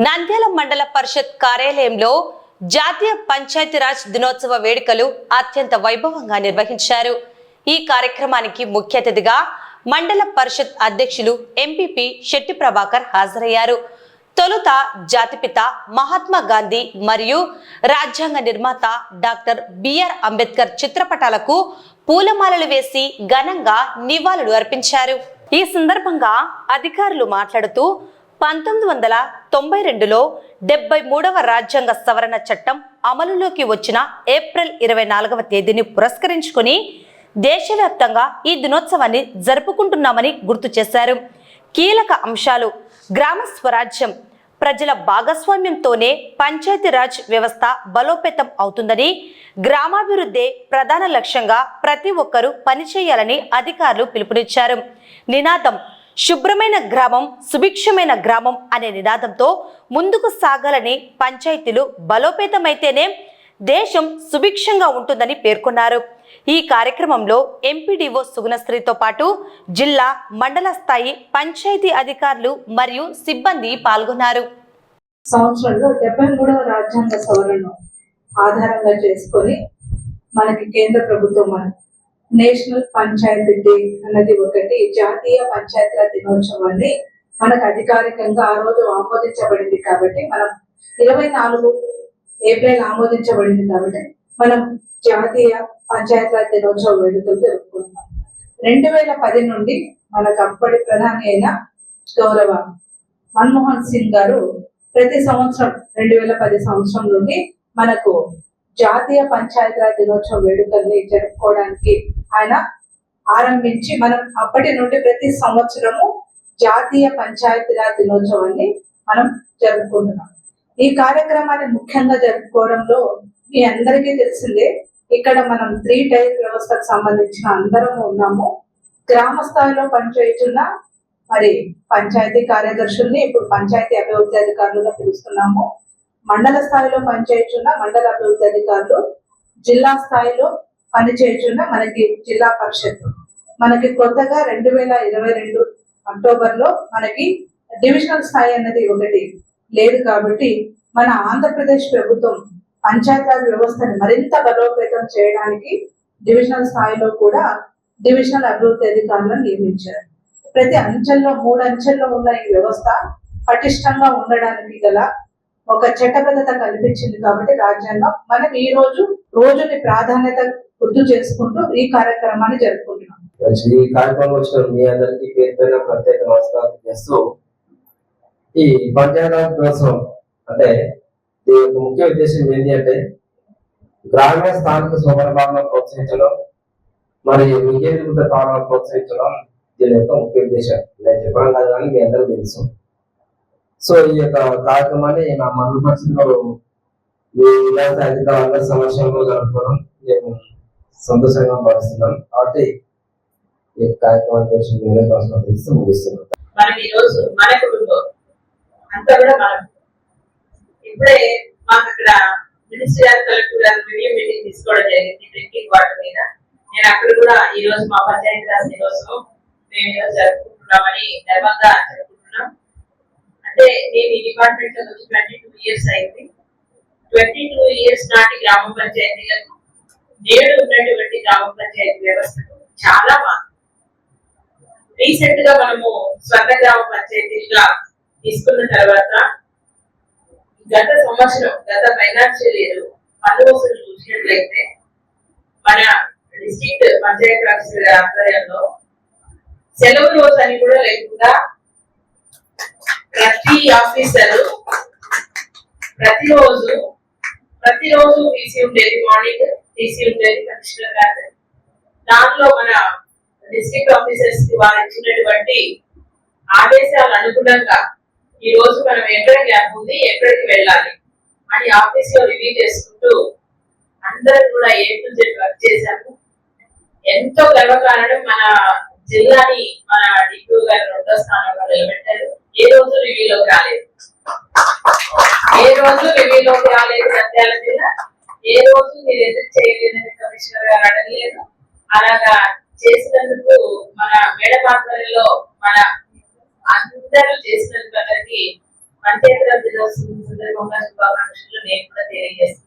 నంద్యాల మండల పరిషత్ కార్యాలయంలో జాతీయ పంచాయతీరాజ్ దినోత్సవ వేడుకలు అత్యంత వైభవంగా నిర్వహించారు. ఈ కార్యక్రమానికి ముఖ్య అతిథిగా మండల పరిషత్ అధ్యక్షులు ఎంపీపీ శెట్టి ప్రభాకర్ హాజరయ్యారు. తొలుత జాతిపిత మహాత్మా గాంధీ మరియు రాజ్యాంగ నిర్మాత డాక్టర్ బిఆర్ అంబేద్కర్ చిత్రపటాలకు పూలమాలలు వేసి ఘనంగా నివాళులు అర్పించారు. ఈ సందర్భంగా అధికారులు మాట్లాడుతూ 1992లో 73వ రాజ్యాంగ సవరణ చట్టం అమలులోకి వచ్చిన ఏప్రిల్ 24వ తేదీని పురస్కరించుకొని దేశవ్యాప్తంగా ఈ దినోత్సవాన్ని జరుపుకుంటున్నామని గుర్తు చేశారు. కీలక అంశాలు: గ్రామ స్వరాజ్యం, ప్రజల భాగస్వామ్యంతోనే పంచాయతీరాజ్ వ్యవస్థ బలోపేతం అవుతుందని, గ్రామాభివృద్ధి ప్రధాన లక్ష్యంగా ప్రతి ఒక్కరూ పనిచేయాలని అధికారులు పిలుపునిచ్చారు. నినాదం: శుభ్రమైన గ్రామం సుభిక్షమైన గ్రామం అనే నినాదంతో ముందుకు సాగాలని, పంచాయతీలు బలోపేతమైతేనే దేశం సుభిక్షంగా ఉంటుందని పేర్కొన్నారు. ఈ కార్యక్రమంలో ఎంపీడీఓ సుగుణశ్రీతో పాటు జిల్లా, మండల స్థాయి పంచాయతీ అధికారులు మరియు సిబ్బంది పాల్గొన్నారు. సంవత్సరంలో 73వ రాజ్యాంగ సవరణ ఆధారంగా చేసుకొని మనకి కేంద్ర ప్రభుత్వం నేషనల్ పంచాయతీ డే అన్నది ఒకటి, జాతీయ పంచాయతీరాజ్ దినోత్సవాన్ని మనకు అధికారికంగా ఆ రోజు ఆమోదించబడింది. కాబట్టి మనం 24 ఏప్రిల్ ఆమోదించబడింది కాబట్టి మనం జాతీయ పంచాయతీరాజ్ దినోత్సవ వేడుకలు జరుపుకుంటున్నాం. 2010 నుండి మనకు అప్పటి ప్రధాని అయిన గౌరవ మన్మోహన్ సింగ్ గారు ప్రతి సంవత్సరం 2010 సంవత్సరం నుండి మనకు జాతీయ పంచాయతీరాజ్ దినోత్సవ వేడుకల్ని జరుపుకోవడానికి ఆయన ఆరంభించి మనం అప్పటి నుండి ప్రతి సంవత్సరము జాతీయ పంచాయతీరాజ్ దినోత్సవాన్ని మనం జరుపుకుంటున్నాం. ఈ కార్యక్రమాన్ని ముఖ్యంగా జరుపుకోవడంలో మీ అందరికీ తెలిసిందే, ఇక్కడ మనం 3 టైర్ వ్యవస్థకు సంబంధించిన అందరము ఉన్నాము. గ్రామ స్థాయిలో పనిచేస్తున్న మరి పంచాయతీ కార్యదర్శుల్ని ఇప్పుడు పంచాయతీ అభివృద్ధి అధికారులుగా పిలుస్తున్నాము. మండల స్థాయిలో పనిచేస్తున్న మండల అభివృద్ధి అధికారులు, జిల్లా స్థాయిలో పనిచేస్తున్న మనకి జిల్లా పరిషత్. మనకి కొత్తగా 2022 అక్టోబర్లో మనకి డివిజనల్ స్థాయి అన్నది ఒకటి లేదు. కాబట్టి మన ఆంధ్రప్రదేశ్ ప్రభుత్వం పంచాయతీరాజ్ వ్యవస్థని మరింత బలోపేతం చేయడానికి డివిజనల్ స్థాయిలో కూడా డివిజనల్ అభివృద్ధి అధికారులను నియమించారు. ప్రతి అంచెల్లో 3 అంచెల్లో ఉన్న ఈ వ్యవస్థ పటిష్టంగా ఉండడానికి గల ఒక చట్టబద్ధత కల్పించింది. కాబట్టి రాజ్యాంగం మనం ఈ రోజుని ప్రాధాన్యత గుర్తు చేసుకుంటూ ఈ కార్యక్రమాన్ని జరుపుకుంటున్నాం. ఈ కార్యక్రమం వచ్చిన మీ అందరికీ పేరు పైన ప్రత్యేక నమస్కారం చేస్తూ, ఈ పంచాయతీరాజ్ దినోత్సవం అంటే దీని యొక్క ముఖ్య ఉద్దేశం ఏంటి అంటే గ్రామీణ స్థానిక స్వభావాలను ప్రోత్సహించడం మరియు వికేంద్రీకృత పాలనను ప్రోత్సహించడం దీని యొక్క ముఖ్య ఉద్దేశం. నేను చెప్పడం కాదు కానీ మీ అందరూ తెలుసు. సో ఈ యొక్క కార్యక్రమాన్ని మా మండల పరిషత్లో మీ ఇలాంటి అధికారుల సమస్యలు జరుపుకోవడం మేము సంతోషంగా భావిస్తున్నాం. కాబట్టి ఈ కార్యక్రమాన్ని కోసం ముగిస్తున్నాం. మనం ఈ రోజు మన కుటుంబం అంతా కూడా మనం ఇప్పుడే మాకు ఇక్కడ మినిస్టర్ గారు, కలెక్టర్ గారు రివ్యూ మీటింగ్ తీసుకోవడం జరిగింది డ్రింకింగ్ వాటర్ మీద. నేను అక్కడ కూడా ఈ రోజు మా పంచాయతీరాజ్ దినోత్సవం మేము ఈరోజు జరుపుకుంటున్నామని గర్వంగా జరుపుకుంటున్నాం. అంటే నేను ఈ డిపార్ట్మెంట్ లో వచ్చి 22 ఇయర్స్ అయింది. 22 ఇయర్స్ నాటి గ్రామ పంచాయతీలకు నేడు ఉన్నటువంటి గ్రామ పంచాయతీ వ్యవస్థకు చాలా మార్పు. రీసెంట్ గా మనము స్వర్ణ గ్రామ పంచాయతీగా తీసుకున్న తర్వాత గత సంవత్సరం, గత ఫైనాన్షియల్ ఇయర్ పన్ను వసూలు చూసినట్లయితే మన డిస్ట్రిక్ట్ పంచాయతీ రాజ్ ఆధ్వర్యంలో సెలవు రోజు అని కూడా లేకుండా ప్రతి ఆఫీసరు ప్రతిరోజు తీసి ఉండేది. మార్నింగ్ తీసి ఉండేది కమిషనర్ గారు. దానిలో మన డిస్ట్రిక్ట్ ఆఫీసర్స్ కి వారు ఇచ్చినటువంటి ఆదేశాలు అనుగుణంగా ఈ రోజు మనం ఎక్కడ గ్యాప్ ఉంది, ఎక్కడికి వెళ్ళాలి అని ఆఫీస్ లో రివ్యూ చేసుకుంటూ అందరూ కూడా A to Z వర్క్ చేశాము. ఎంతో గర్వకారణం, మన జిల్లాని మన డిప్యూ గారు 2వ స్థానంలో నిలబెట్టారు. ఏ రోజు రివ్యూలోకి రాలేదు నంద్యాల జిల్లా. ఏ రోజు మీరు ఎదురు చేయలేదని కమిషనర్ గారు అడగలేదు. అలాగా చేసినందుకు మన మేడం ఆధ్వర్యంలో మన అందరూ చేసినందుకు అందరికి పంచాయతీరాజ్ దినోత్సవం సందర్భంగా శుభాకాంక్షలు నేను కూడా తెలియజేస్తున్నాను.